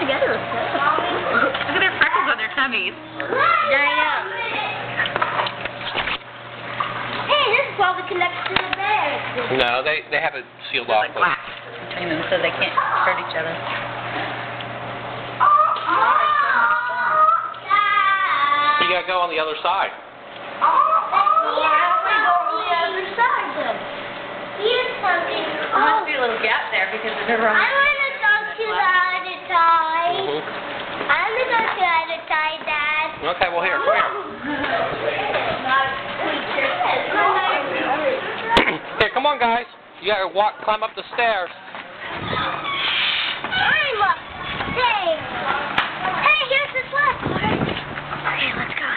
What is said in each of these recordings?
together. Look at their freckles on their tummies. I know. Hey, this is why we connect to the bears. No, they have it sealed There's off. like glass between them so they can't hurt each other. You gotta go on the other side. There must be a little gap there because of the I want to go to the other side. I want to go to the other side, Dad. Okay, well here, come here. Here, come on, guys. You gotta climb up the stairs. Hey, look. Hey, here's the sled. Okay, let's go.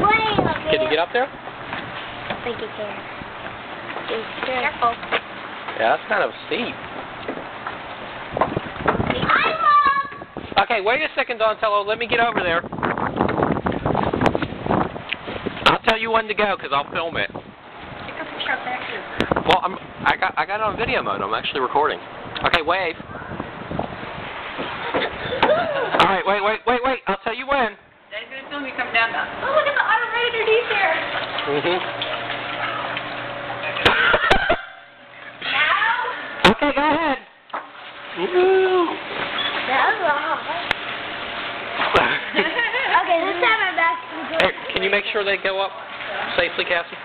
Way up here. Can you get up there? I think you can. Be careful. Yeah, that's kind of steep. I'm up. Okay, wait a second, Donatello. Let me get over there. I'll tell you when to go because I'll film it. Take a picture up there too. Well, I got it on video mode. I'm actually recording. Okay, wave. All right, wait. I'll tell you when. Daddy's gonna film you coming down now. Oh, look at the automated he's there. Okay, go ahead. Okay, this time I'm back. Hey, can you make sure they go up safely, Cassie?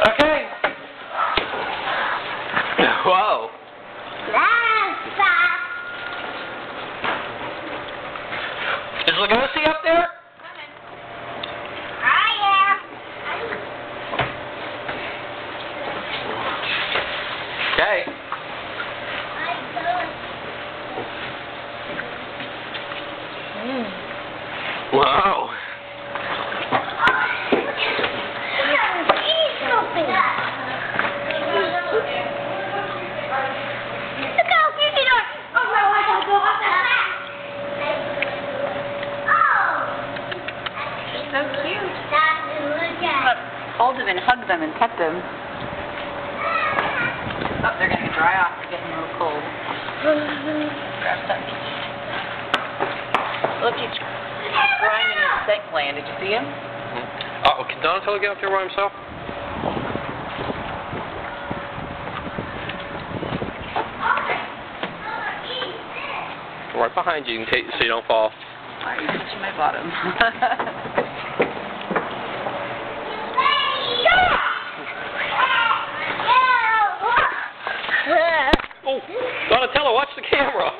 Okay. Whoa. Is Lugosi up there? Okay. Wow. So cute. Hold them and hug them and pet them. Oh, they're going to dry off. They're getting a little cold. Grab something to eat. Look, he's grinding his scent gland. Did you see him? Oh, can Donatello get up there by himself? Right behind you, so you don't fall. Why are you touching my bottom? Oh, Donatello, watch the camera.